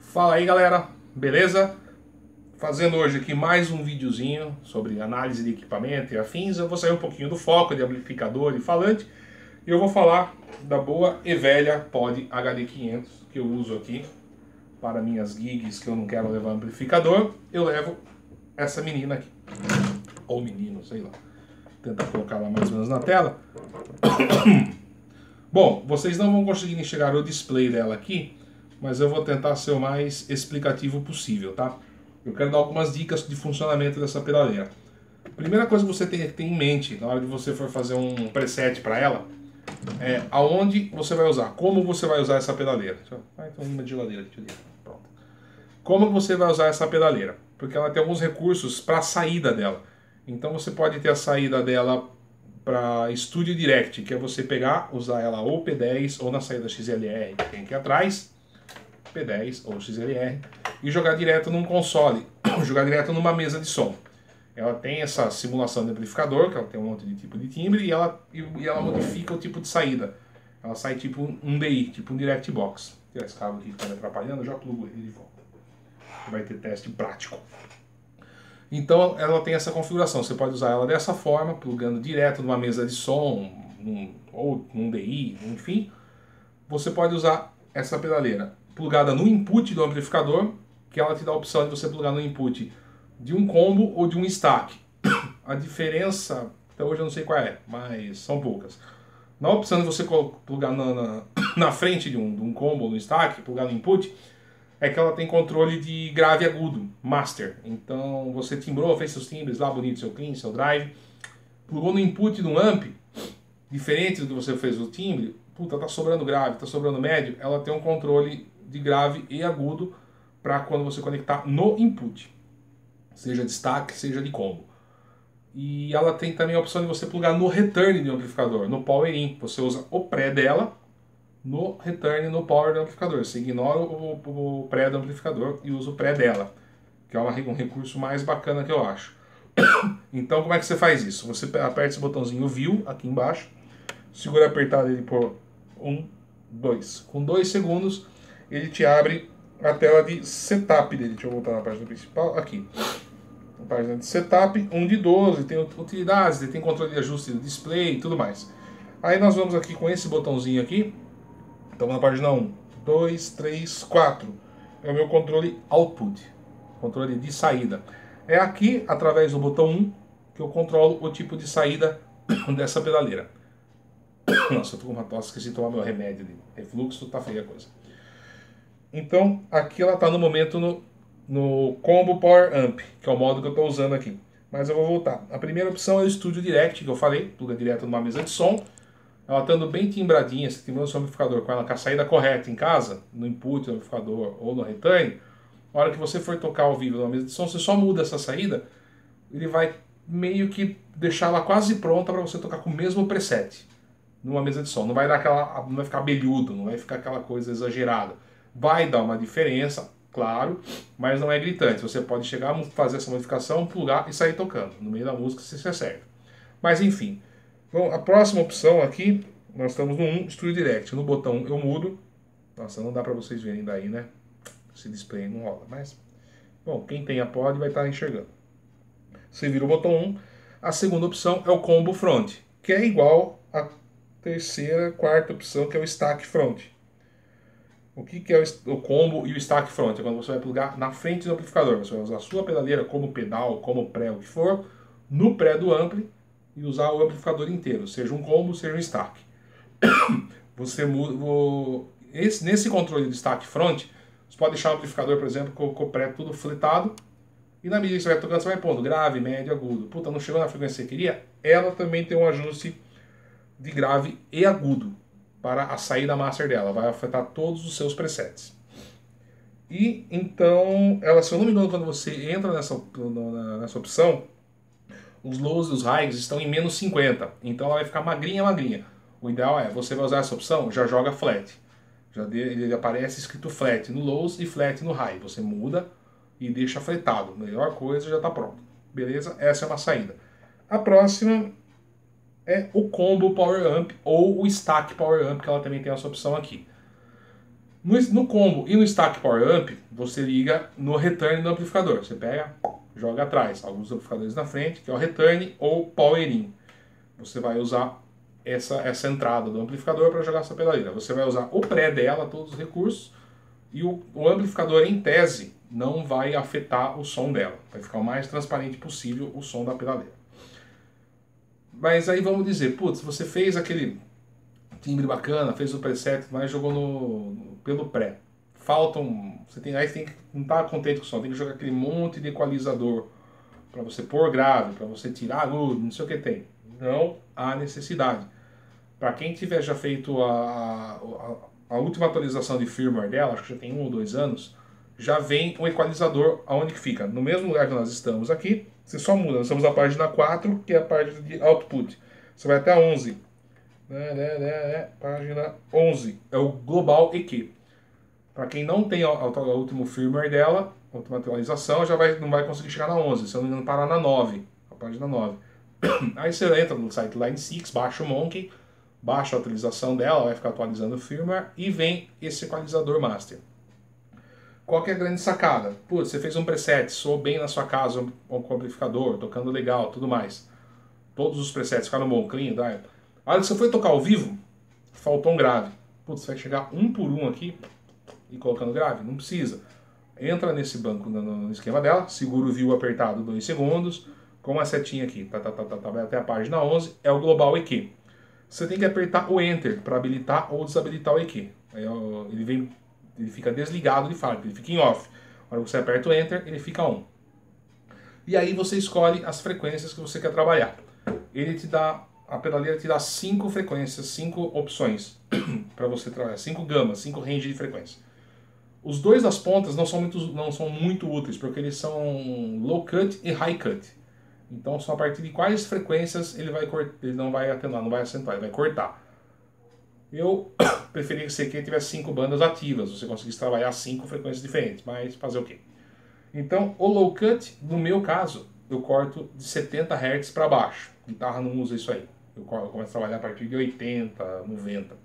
Fala aí galera, beleza? Fazendo hoje aqui mais um videozinho sobre análise de equipamento e afins. Eu vou sair um pouquinho do foco de amplificador e falante e eu vou falar da boa e velha Pod HD500 que eu uso aqui para minhas gigs que eu não quero levar amplificador. Eu levo essa menina aqui, ou menino, sei lá. Vou tentar colocar ela mais ou menos na tela. Bom, vocês não vão conseguir enxergar o display dela aqui, mas eu vou tentar ser o mais explicativo possível, tá? Eu quero dar algumas dicas de funcionamento dessa pedaleira. Primeira coisa que você tem que ter em mente na hora de você for fazer um preset para ela é aonde você vai usar, como você vai usar essa pedaleira. Tem um imã de geladeira aqui, pronto. Como você vai usar essa pedaleira? Porque ela tem alguns recursos para a saída dela. Então você pode ter a saída dela para Studio Direct, que é você pegar, usar ela ou P10 ou na saída XLR que tem aqui atrás, P10 ou XLR, e jogar direto num console, jogar direto numa mesa de som. Ela tem essa simulação de amplificador, que ela tem um monte de tipo de timbre, e ela modifica o tipo de saída. Ela sai tipo um DI, tipo um Direct Box. Vou tirar esse cabo aqui que está me atrapalhando, eu já plugo ele de volta. Vai ter teste prático. Então ela tem essa configuração, você pode usar ela dessa forma, plugando direto numa mesa de som, ou num DI, enfim. Você pode usar essa pedaleira plugada no input do amplificador, que ela te dá a opção de você plugar no input de um combo ou de um stack. A diferença, até hoje eu não sei qual é, mas são poucas. Na opção de você plugar na frente de um combo ou no stack, plugar no input, é que ela tem controle de grave e agudo, master. Então você timbrou, fez seus timbres lá bonito, seu clean, seu drive, plugou no input de um amp, diferente do que você fez no timbre, puta, tá sobrando grave, tá sobrando médio, ela tem um controle de grave e agudo para quando você conectar no input, seja de stack, seja de combo. E ela tem também a opção de você plugar no return do amplificador, no power in. Você usa o pré dela no return, no power do amplificador. Você ignora o pré do amplificador e usa o pré dela, que é um recurso mais bacana que eu acho. Então como é que você faz isso? Você aperta esse botãozinho View aqui embaixo, segura apertado ele por 2. Com 2 segundos ele te abre a tela de setup dele. Deixa eu voltar na página principal, aqui. Na página de setup, 1 de 12, tem utilidades, ele tem controle de ajuste do display e tudo mais. Aí nós vamos aqui com esse botãozinho aqui. Então na página 1, 2, 3, 4. É o meu controle output, controle de saída. É aqui, através do botão 1, que eu controlo o tipo de saída dessa pedaleira. Nossa, eu tô com uma tosse, esqueci de tomar meu remédio de refluxo, tá feia a coisa. Então, aqui ela tá no momento no Combo Power Amp, que é o modo que eu tô usando aqui. Mas eu vou voltar. A primeira opção é o Studio Direct, que eu falei, pluga direto numa mesa de som. Ela estando bem timbradinha, você timbrou o seu amplificador com ela com a saída correta em casa, no input do amplificador ou no return, na hora que você for tocar ao vivo numa mesa de som, você só muda essa saída, ele vai meio que deixar ela quase pronta para você tocar com o mesmo preset numa mesa de som. Não vai dar aquela, não vai ficar abelhudo, não vai ficar aquela coisa exagerada. Vai dar uma diferença, claro, mas não é gritante. Você pode chegar a fazer essa modificação, plugar e sair tocando no meio da música se você serve. Mas enfim. Bom, a próxima opção aqui, nós estamos no 1, Studio Direct. No botão eu mudo. Nossa, não dá para vocês verem daí, né? Esse display não rola, mas... Bom, quem tem a pod vai estar enxergando. Você vira o botão 1. A segunda opção é o Combo Front, que é igual à terceira, quarta opção, que é o Stack Front. O que é o combo e o stack front? É quando você vai plugar na frente do amplificador. Você vai usar a sua pedaleira como pedal, como pré, o que for, no pré do ampli e usar o amplificador inteiro, seja um combo, seja um stack. Você muda, nesse controle de stack front, você pode deixar o amplificador, por exemplo, com o pré tudo fletado, e na medida que você vai tocando, você vai pondo grave, médio, agudo. Puta, não chegou na frequência que você queria? Ela também tem um ajuste de grave e agudo para a saída master dela, vai afetar todos os seus presets. E então, ela, se eu não me engano, quando você entra nessa opção, os lows e os highs estão em menos 50, então ela vai ficar magrinha, magrinha. O ideal é, você vai usar essa opção, já joga flat. Ele aparece escrito flat no lows e flat no high. Você muda e deixa fletado. Melhor coisa, já está pronto. Beleza? Essa é uma saída. A próxima é o Combo Power Amp ou o Stack Power Amp, que ela também tem essa opção aqui. No combo e no stack power amp, você liga no return do amplificador. Você pega, joga atrás, alguns amplificadores na frente, que é o return ou power in. Você vai usar essa entrada do amplificador para jogar essa pedaleira. Você vai usar o pré dela, todos os recursos, e o amplificador, em tese, não vai afetar o som dela. Vai ficar o mais transparente possível o som da pedaleira. Mas aí vamos dizer, putz, você fez aquele timbre bacana, fez o preset, mas jogou pelo pré. Faltam, aí você tem que não tá contente com o som, tem que jogar aquele monte de equalizador para você pôr grave, para você tirar agudo, não sei o que tem. Não há necessidade. Para quem tiver já feito a última atualização de firmware dela, acho que já tem 1 ou 2 anos, já vem um equalizador aonde que fica? No mesmo lugar que nós estamos aqui, você só muda. Nós estamos na página 4, que é a parte de output. Você vai até a 11. Página 11. É o Global EQ. Para quem não tem o último firmware dela, a última atualização, não vai conseguir chegar na 11. Se eu não me engano, parar na 9. A página 9. Aí você entra no site Line 6, baixa o Monkey, baixa a atualização dela, vai ficar atualizando o firmware e vem esse equalizador master. Qual que é a grande sacada? Putz, você fez um preset, soou bem na sua casa com o amplificador, tocando legal, tudo mais. Todos os presets ficaram bom, clean, tá? A hora que você foi tocar ao vivo, faltou um grave. Putz, você vai chegar um por um aqui e colocando grave? Não precisa. Entra nesse banco no esquema dela, segura o view apertado 2 segundos, com a setinha aqui, vai até a página 11, é o Global EQ. Você tem que apertar o Enter para habilitar ou desabilitar o EQ. Aí, ele fica desligado de fábrica, ele fica em off. Na hora que você aperta o Enter, ele fica on. E aí você escolhe as frequências que você quer trabalhar. A pedaleira te dá 5 frequências, 5 opções para você trabalhar, 5 gamas, 5 range de frequência. Os dois das pontas não são muito úteis, porque eles são low cut e high cut. Então são a partir de quais frequências ele não vai atenuar, não vai acentuar, ele vai cortar. Eu preferia que esse aqui tivesse 5 bandas ativas, você conseguisse trabalhar 5 frequências diferentes, mas fazer o quê? Então o low cut, no meu caso, eu corto de 70 Hz para baixo. Guitarra não usa isso aí. Eu começo a trabalhar a partir de 80, 90.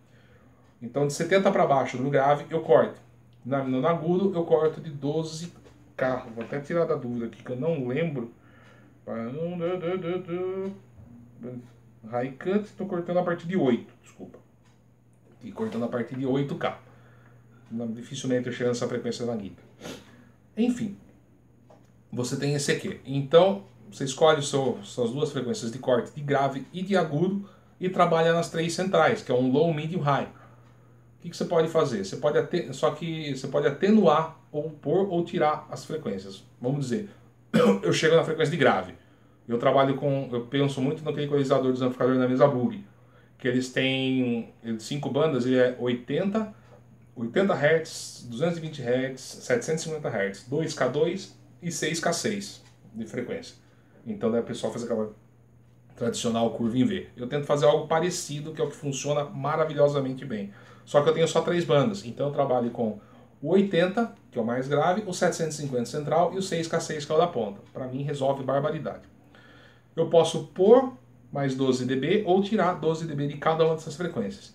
Então de 70 para baixo no grave eu corto. No agudo eu corto de 12K. Vou até tirar da dúvida aqui que eu não lembro. High cut, estou cortando a partir de 8, desculpa. E cortando a partir de 8K. Dificilmente eu chego nessa frequência na guitarra. Enfim, você tem esse aqui. Então, você escolhe suas duas frequências de corte de grave e de agudo e trabalha nas 3 centrais, que é um low, mid e high. O que você pode fazer? Você pode atenuar ou pôr ou tirar as frequências. Vamos dizer, eu chego na frequência de grave. Eu penso muito naquele equalizador dos amplificadores da mesa Bug, que eles têm 5 bandas, ele é 80 Hz, 220 Hz, 750 Hz, 2K2 e 6K6 de frequência. Então daí o pessoal faz aquela tradicional curva em V. Eu tento fazer algo parecido, que é o que funciona maravilhosamente bem. Só que eu tenho só 3 bandas, então eu trabalho com o 80, que é o mais grave, o 750 central e o 6K6, que é o da ponta. Para mim resolve barbaridade. Eu posso pôr mais 12 dB ou tirar 12 dB de cada uma dessas frequências.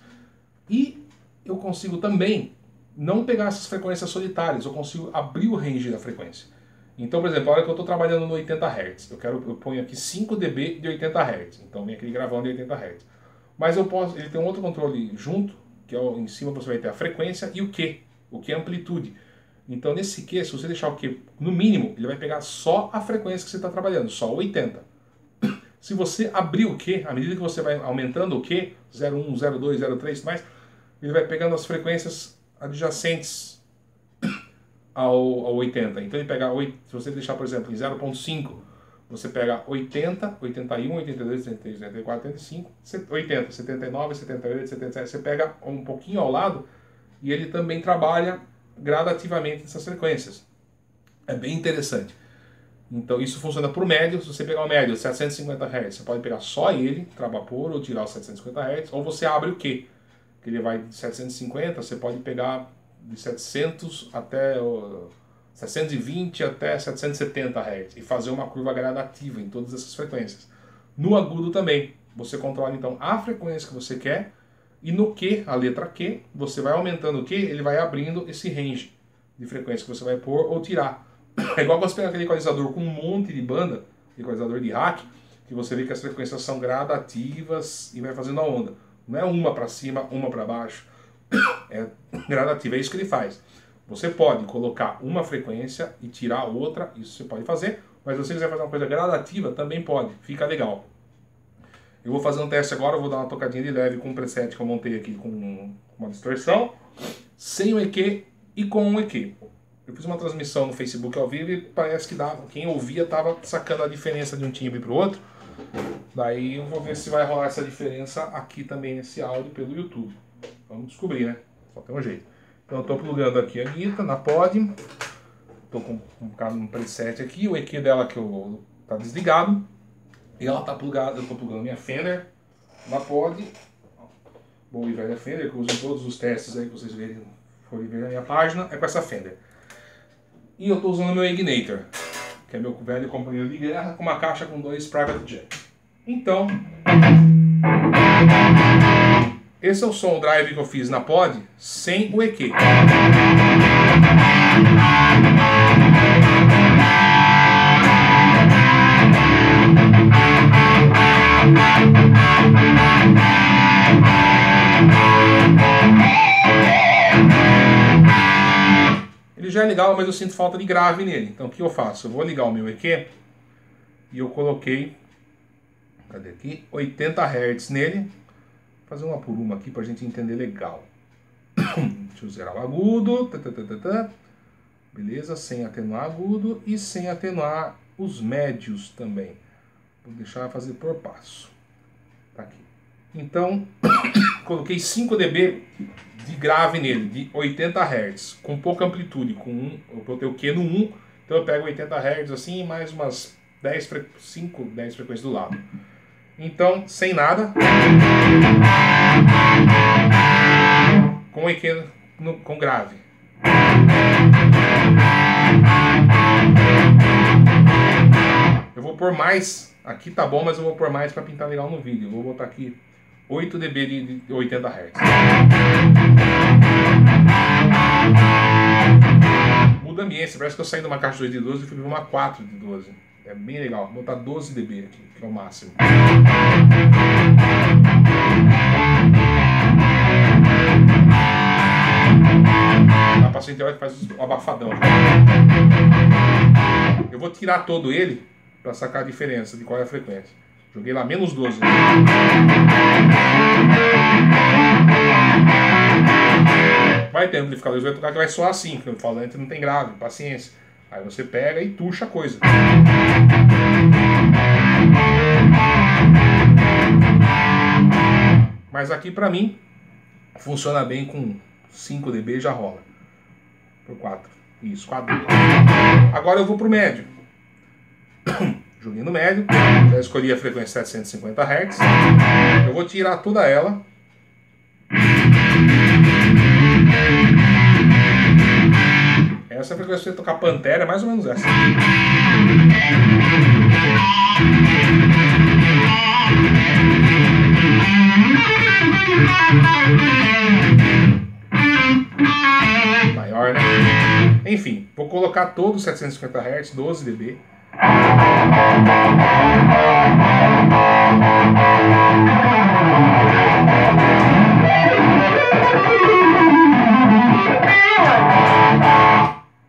E eu consigo também não pegar essas frequências solitárias, eu consigo abrir o range da frequência. Então, por exemplo, a hora que eu estou trabalhando no 80 Hz, eu ponho aqui 5 dB de 80 Hz, então vem aquele gravão de 80 Hz. Mas ele tem um outro controle junto, que é em cima você vai ter a frequência e o Q é a amplitude. Então nesse Q, se você deixar o Q no mínimo, ele vai pegar só a frequência que você está trabalhando, só 80. Se você abrir o Q, à medida que você vai aumentando o Q, 01, 02, 03 e mais, ele vai pegando as frequências adjacentes ao 80. Então ele pega, se você deixar, por exemplo, em 0.5, você pega 80, 81, 82, 83, 84, 85, 80, 79, 78, 77. Você pega um pouquinho ao lado e ele também trabalha gradativamente essas frequências. É bem interessante. Então isso funciona por médio. Se você pegar o médio 750 Hz, você pode pegar só ele, pôr ou tirar os 750 Hz, ou você abre o Q, que ele vai de 750, você pode pegar de 700 até 720 até 770 Hz e fazer uma curva gradativa em todas essas frequências. No agudo também, você controla então a frequência que você quer E no Q, a letra Q, você vai aumentando o Q, ele vai abrindo esse range de frequência que você vai pôr ou tirar. É igual você pegar aquele equalizador com um monte de banda, equalizador de rack, que você vê que as frequências são gradativas e vai fazendo a onda. Não é uma para cima, uma para baixo. É gradativa, é isso que ele faz. Você pode colocar uma frequência e tirar outra, isso você pode fazer, mas se você quiser fazer uma coisa gradativa, também pode, fica legal. Eu vou fazer um teste agora, eu vou dar uma tocadinha de leve com um preset que eu montei aqui com uma distorção, sem o EQ e com o EQ. Eu fiz uma transmissão no Facebook ao vivo e parece que dava, quem ouvia estava sacando a diferença de um timbre para o outro. Daí eu vou ver se vai rolar essa diferença aqui também nesse áudio pelo YouTube. Vamos descobrir, né? Só tem um jeito. Então eu estou plugando aqui a guitarra na pod. Estou com um preset aqui, o EQ dela que tá desligado. E ela tá plugada, eu estou plugando minha Fender na pod. Boa e velha Fender, que eu uso em todos os testes aí que vocês forem ver na minha página, é com essa Fender. E eu estou usando meu Ignator, que é meu velho companheiro de guerra, com uma caixa com 2 Private Jack. Então, esse é o som drive que eu fiz na pod, sem o EQ. Ele já é legal, mas eu sinto falta de grave nele. Então o que eu faço? Eu vou ligar o meu EQ e eu coloquei, cadê aqui? 80 Hz nele. Vou fazer uma por uma aqui pra gente entender legal. Deixa eu zerar o agudo. Beleza, sem atenuar agudo e sem atenuar os médios também. Vou deixar fazer por passo. Tá aqui. Então, coloquei 5 dB de grave nele, de 80 Hz, com pouca amplitude, eu botei o Q no 1, então eu pego 80 Hz assim, mais umas 5, 10 frequências do lado. Então, sem nada, com o EQ com grave. Eu vou pôr mais, aqui tá bom, mas eu vou pôr mais para pintar legal no vídeo. Eu vou botar aqui 8 dB de 80 Hz. Muda a ambiência, parece que eu saí de uma caixa 2 de 12 e fui para uma 4 de 12. É bem legal, vou botar 12 dB aqui, que é o máximo. A paciente que faz o abafadão. Eu vou tirar todo ele para sacar a diferença de qual é a frequência. Joguei lá menos 12. Vai ter amplificadores, vai tocar que vai soar assim, porque o falante não tem grave, paciência. Aí você pega e tuxa a coisa. Mas aqui pra mim funciona bem com 5 dB, já rola. Por 4. Isso, 4 dB. Agora eu vou pro médio. Joguei no médio, já escolhi a frequência 750 Hz. Eu vou tirar toda ela. Essa é a frequência de tocar Pantera, é mais ou menos essa. Maior, né? Enfim, vou colocar todos 750 Hz, 12 dB.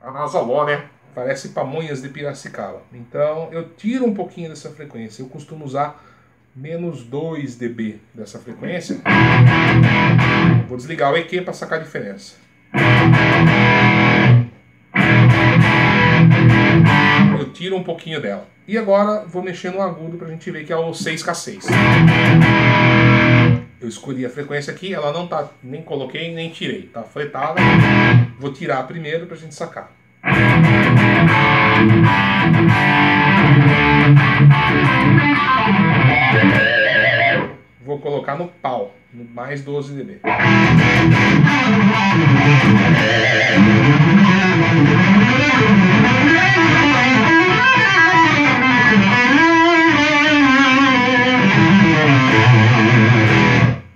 A nasaló, né? Parece pamonhas de Piracicaba. Então eu tiro um pouquinho dessa frequência. Eu costumo usar menos 2 dB dessa frequência. Vou desligar o EQ para sacar a diferença. Eu tiro um pouquinho dela. E agora vou mexer no agudo pra gente ver que é o 6K6. Eu escolhi a frequência aqui, ela não tá, nem coloquei, nem tirei. Tá fletada. Vou tirar primeiro pra gente sacar. Vou colocar no pau, no mais 12 dB.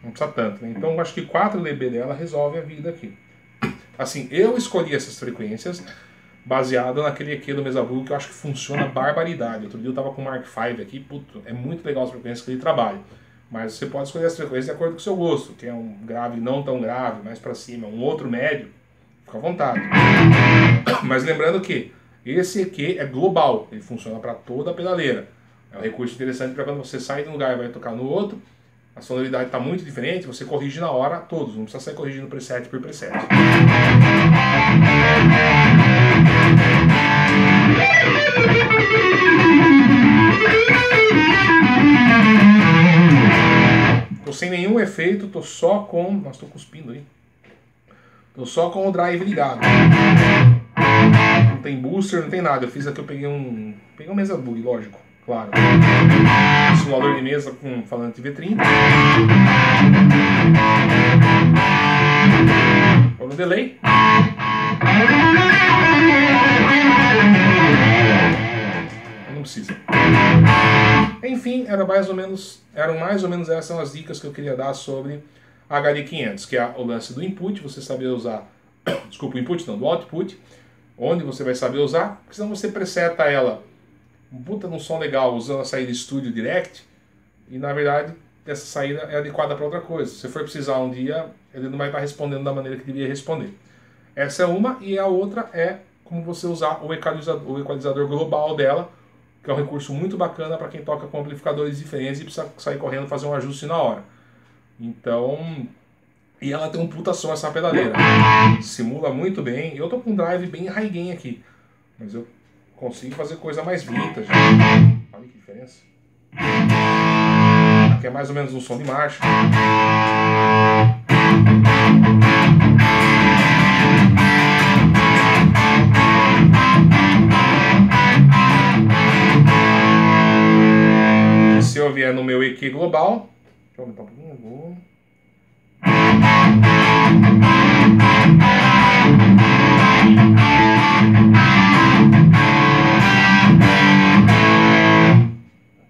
Não precisa tanto, né? Então acho que 4 dB dela resolve a vida aqui. Assim, eu escolhi essas frequências baseado naquele EQ do Mesa Bug que eu acho que funciona barbaridade. Outro dia eu tava com o Mark V aqui, puto, é muito legal as frequências que ele trabalha. Mas você pode escolher as frequências de acordo com o seu gosto, que é um grave não tão grave, mais para cima, um outro médio, fica à vontade. Mas lembrando que esse EQ é global, ele funciona para toda a pedaleira. É um recurso interessante para quando você sai de um lugar e vai tocar no outro, a sonoridade está muito diferente, você corrige na hora todos, não precisa sair corrigindo preset por preset. Tô sem nenhum efeito, tô só com... Nossa, tô cuspindo aí. Tô só com o drive ligado. Não tem booster, não tem nada. Eu fiz aqui, eu peguei um Mesa Bug, lógico, claro. Simulador de mesa com falante V30. Vou no delay. Não precisa. Enfim, eram mais ou menos essas são as dicas que eu queria dar sobre a HD500, que é o lance do input, você saber usar, desculpa, o input não, do output, onde você vai saber usar, porque senão você preseta ela um puta num som legal usando a saída Studio Direct, e na verdade essa saída é adequada para outra coisa. Se você for precisar um dia, ele não vai estar respondendo da maneira que devia responder. Essa é uma, e a outra é como você usar o equalizador global dela, que é um recurso muito bacana para quem toca com amplificadores diferentes e precisa sair correndo fazer um ajuste na hora. Então, e ela tem um puta som essa pedaleira. Simula muito bem. Eu tô com um drive bem high gain aqui, mas eu consigo fazer coisa mais vintage. Olha que diferença. Aqui é mais ou menos um som de marcha. Se eu vier no meu EQ global, deixa eu aumentar um pouquinho, vou.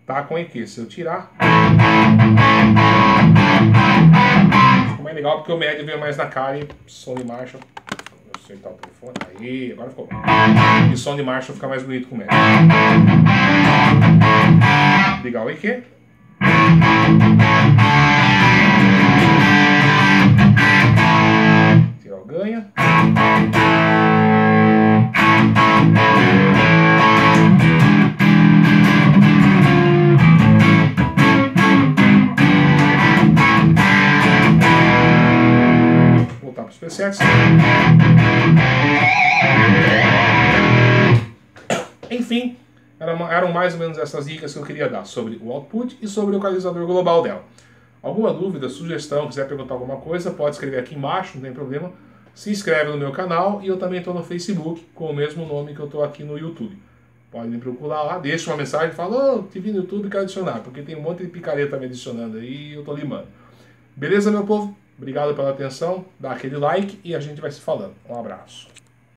Tá com EQ, se eu tirar, ficou mais legal porque o médio veio mais na cara e som de marcha. Vou acertar o telefone, aí, agora ficou bom. E som de marcha fica mais bonito com o médio. Ligar o EQ. Tirar o ganha. Voltar para os presets. Enfim, eram mais ou menos essas dicas que eu queria dar sobre o output e sobre o equalizador global dela. Alguma dúvida, sugestão, quiser perguntar alguma coisa, pode escrever aqui embaixo, não tem problema. Se inscreve no meu canal e eu também estou no Facebook com o mesmo nome que eu estou aqui no YouTube. Pode me procurar lá, deixa uma mensagem e fala, ô, te vi no YouTube e quero adicionar, porque tem um monte de picareta me adicionando aí e eu estou limando. Beleza, meu povo? Obrigado pela atenção, dá aquele like e a gente vai se falando. Um abraço.